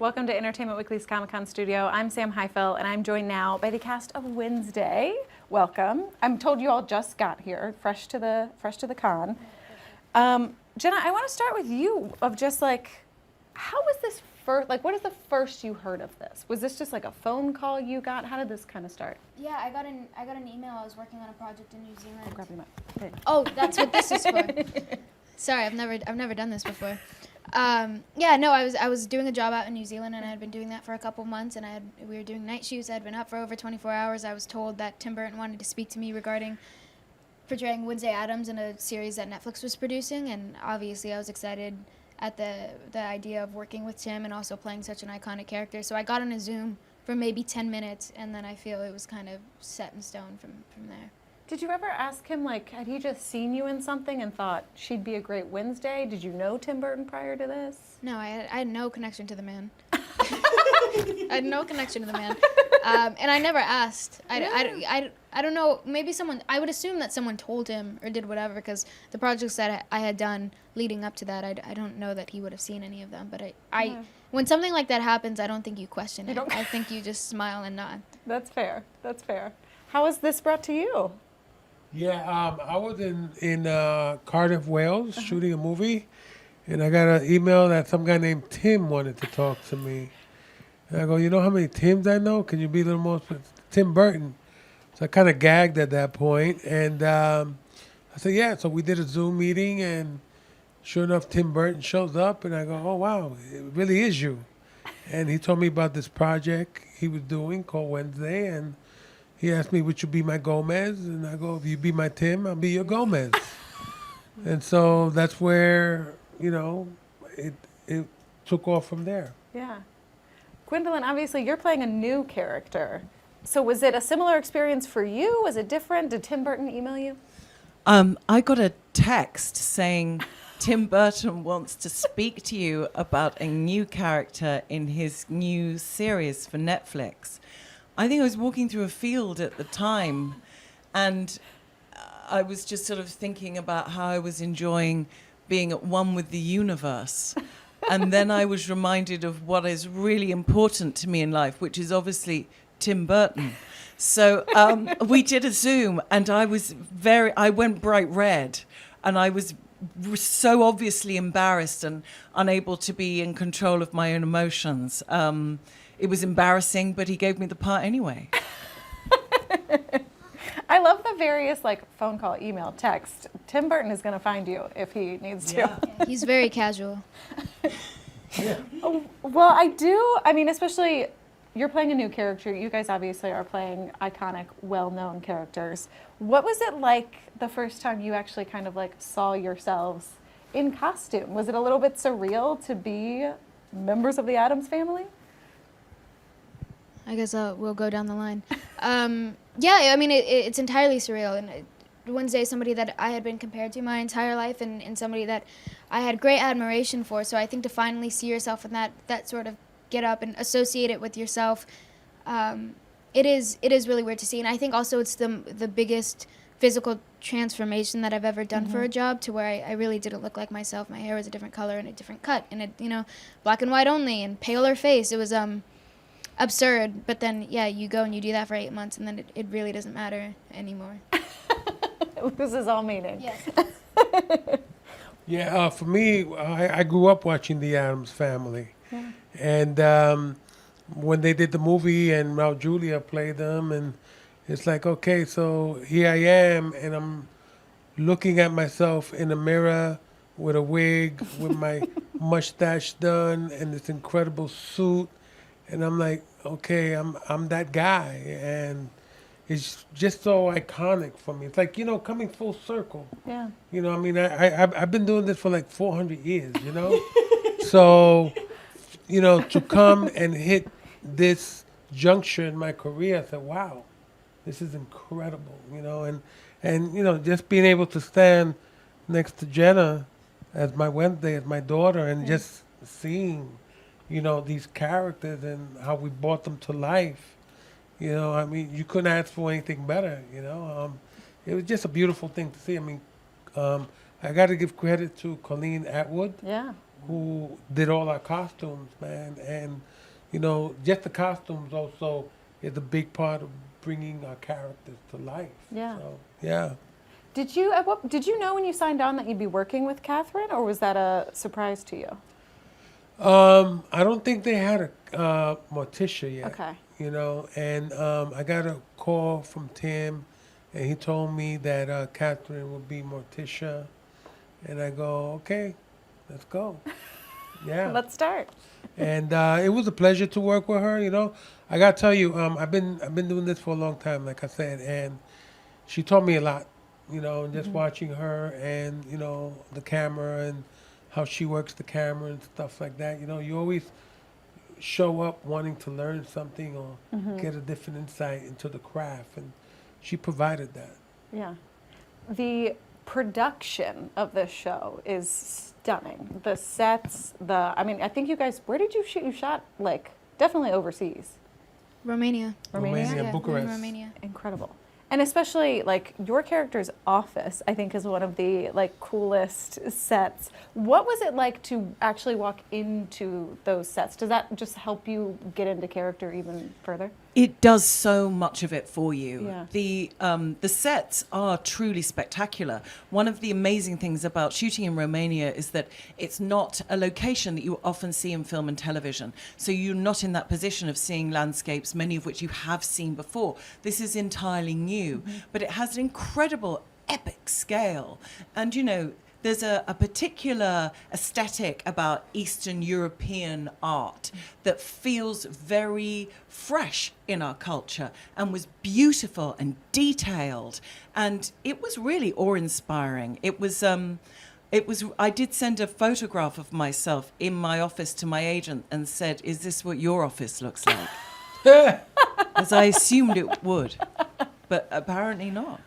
Welcome to Entertainment Weekly's Comic-Con studio. I'm Sam Heifel, and I'm joined now by the cast of Wednesday. Welcome. I'm told you all just got here, fresh to the con. Jenna, I want to start with you. Of just like, how was this first? Like, what is the first you heard of this? Was this just like a phone call you got? How did this kind of start? Yeah, I got an email. I was working on a project in New Zealand. Grab your mic. Okay. Oh, that's what this is for. Sorry, I've never done this before. Yeah, no, I was doing a job out in New Zealand, and I had been doing that for a couple months, and we were doing night shoots. I had been up for over 24 hours. I was told that Tim Burton wanted to speak to me regarding portraying Wednesday Addams in a series that Netflix was producing, and obviously I was excited at the idea of working with Tim and also playing such an iconic character. So I got on a Zoom for maybe 10 minutes, and then I feel it was kind of set in stone from there. Did you ever ask him, like, had he just seen you in something and thought she'd be a great Wednesday? Did you know Tim Burton prior to this? No, I had no connection to the man. I had no connection to the man. And I never asked. I don't know, maybe I would assume that someone told him or did whatever, because the projects that I had done leading up to that, I don't know that he would have seen any of them. But when something like that happens, I don't think you question it. I think you just smile and nod. That's fair. That's fair. How was this brought to you? Yeah, I was in Cardiff, Wales, shooting a movie, and I got an email that some guy named Tim wanted to talk to me. And I go, you know how many Tims I know? Can you be a little more Tim Burton? So I kind of gagged at that point, and I said, yeah. So we did a Zoom meeting, and sure enough, Tim Burton shows up, and I go, oh, wow, it really is you. And he told me about this project he was doing called Wednesday, and he asked me, would you be my Gomez? And I go, if you be my Tim, I'll be your Gomez. And so that's where, it took off from there. Yeah. Gwendolyn, obviously you're playing a new character. So was it a similar experience for you? Was it different? Did Tim Burton email you? I got a text saying Tim Burton wants to speak to you about a new character in his new series for Netflix. I think I was walking through a field at the time, and I was just sort of thinking about how I was enjoying being at one with the universe. And then I was reminded of what is really important to me in life, which is obviously Tim Burton. So we did a Zoom, and I went bright red, and I was so obviously embarrassed and unable to be in control of my own emotions. It was embarrassing, but he gave me the part anyway. I love the various phone call, email, text. Tim Burton is going to find you if he needs to. Yeah. He's very casual. Yeah. Well, especially you're playing a new character. You guys obviously are playing iconic, well-known characters. What was it like the first time you actually kind of saw yourselves in costume? Was it a little bit surreal to be members of the Addams family? I guess we'll go down the line. Yeah, it's entirely surreal. And Wednesday is somebody that I had been compared to my entire life, and somebody that I had great admiration for. So I think to finally see yourself in that sort of get up and associate it with yourself, it is really weird to see. And I think also it's the biggest physical transformation that I've ever done for a job, to where I really didn't look like myself. My hair was a different color and a different cut, and black and white only, and paler face. It was absurd. But then, yeah, you go and you do that for 8 months, and then it really doesn't matter anymore. It loses all meaning. Yes. Yeah, for me, I grew up watching the Addams Family. Yeah. And when they did the movie and Raul Julia played them, and it's like, okay, so here I am, and I'm looking at myself in a mirror with a wig, with my mustache done, and this incredible suit. And I'm like, okay, I'm that guy. And it's just so iconic for me. It's like, coming full circle. Yeah. I've been doing this for 400 years, So, to come and hit this juncture in my career, I said, wow, this is incredible, and just being able to stand next to Jenna as my Wednesday, as my daughter, and just seeing, these characters and how we brought them to life. You couldn't ask for anything better, It was just a beautiful thing to see. I got to give credit to Colleen Atwood. Yeah. who did all our costumes, man. And, just the costumes also is a big part of bringing our characters to life. Yeah. So, yeah. Did you know when you signed on that you'd be working with Catherine, or was that a surprise to you? I don't think they had a Morticia yet. Okay. And I got a call from Tim, and he told me that Catherine would be Morticia, and I go, okay, let's go. Yeah. Let's start. And it was a pleasure to work with her. I gotta tell you, I've been doing this for a long time, like I said, and she taught me a lot. Just watching her and the camera and how she works the camera and stuff like that. You always show up wanting to learn something or get a different insight into the craft, and she provided that. Yeah. The production of this show is stunning. The sets, I think you guys, where did you shoot? You shot, definitely overseas. Romania. Romania, Yeah, Bucharest. in Romania. Incredible. And especially, your character's office, I think, is one of the, coolest sets. What was it like to actually walk into those sets? Does that just help you get into character even further? It does so much of it for you. Yeah. The sets are truly spectacular. One of the amazing things about shooting in Romania is that it's not a location that you often see in film and television. So you're not in that position of seeing landscapes, many of which you have seen before. This is entirely new, but it has an incredible epic scale. And there's a particular aesthetic about Eastern European art that feels very fresh in our culture and was beautiful and detailed. And it was really awe-inspiring. It was, I did send a photograph of myself in my office to my agent and said, "Is this what your office looks like?" As I assumed it would, but apparently not.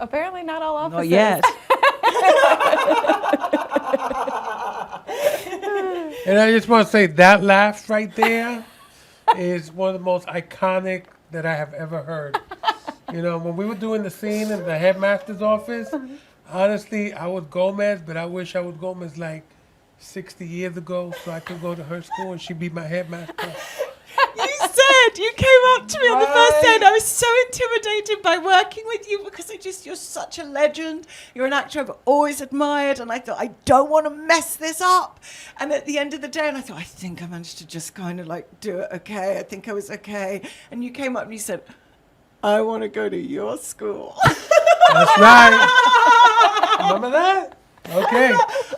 Apparently not all offices. Not yet. And I just want to say that laugh right there is one of the most iconic that I have ever heard. When we were doing the scene in the headmaster's office, honestly, I was Gomez, but I wish I was Gomez 60 years ago so I could go to her school and she'd be my headmaster. You came up to me on the first day and I was so intimidated by working with you because you're such a legend. You're an actor I've always admired, and I thought, I don't want to mess this up. And at the end of the day, I thought, I think I managed to just kind of do it okay. I think I was okay. And you came up and you said, I want to go to your school. That's right. Remember that? Okay.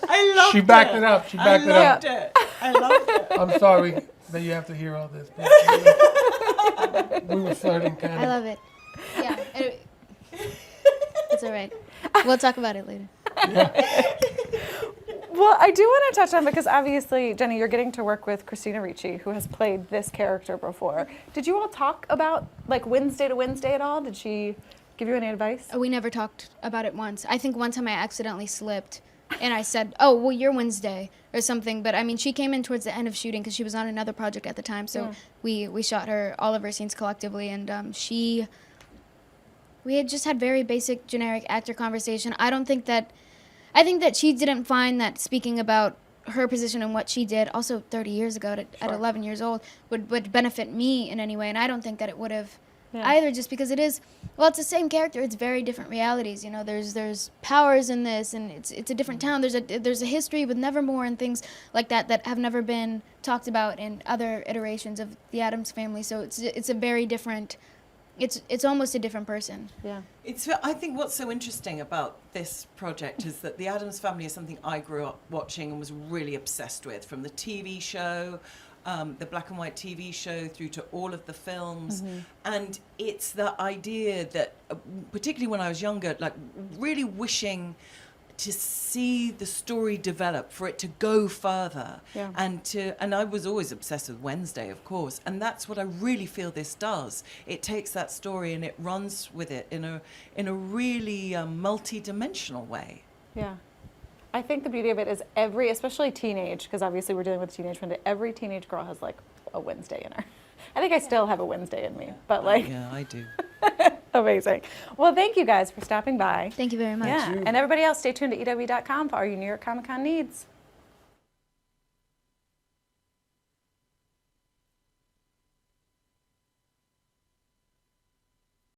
I loved it. She backed it up. She backed it up. I loved it. I'm sorry that you have to hear all this. But we were flirting kind of. I love it. Yeah. It's all right. We'll talk about it later. Well, I do want to touch on, because obviously, Jenny, you're getting to work with Christina Ricci, who has played this character before. Did you all talk about Wednesday to Wednesday at all? Did she give you any advice? We never talked about it once. I think one time I accidentally slipped and I said, "Oh, well, you're Wednesday," or something. But she came in towards the end of shooting because she was on another project at the time. So we shot all of her scenes collectively, and we had just had very basic, generic actor conversation. I think that she didn't find that speaking about her position and what she did, also 30 years ago at 11 years old, would benefit me in any way. And I don't think that it would have either, just because it's the same character. It's very different realities. There's powers in this, and it's a different town. There's a history with Nevermore and things like that have never been talked about in other iterations of the Addams Family. So it's a very different. It's almost a different person. Yeah. I think what's so interesting about this project is that the Addams Family is something I grew up watching and was really obsessed with, from the TV show, the black and white TV show, through to all of the films. And it's the idea that, particularly when I was younger, really wishing to see the story develop, for it to go further. Yeah. And I was always obsessed with Wednesday, of course, and that's what I really feel this does. It takes that story and it runs with it in a really multi-dimensional way. Yeah. I think the beauty of it is especially teenage, because obviously we're dealing with teenage Wednesday, every teenage girl has a Wednesday in her. I think I still have a Wednesday in me, but Yeah, I do. Amazing. Well, thank you guys for stopping by. Thank you very much. Yeah, and everybody else, stay tuned to EW.com for all your New York Comic Con needs.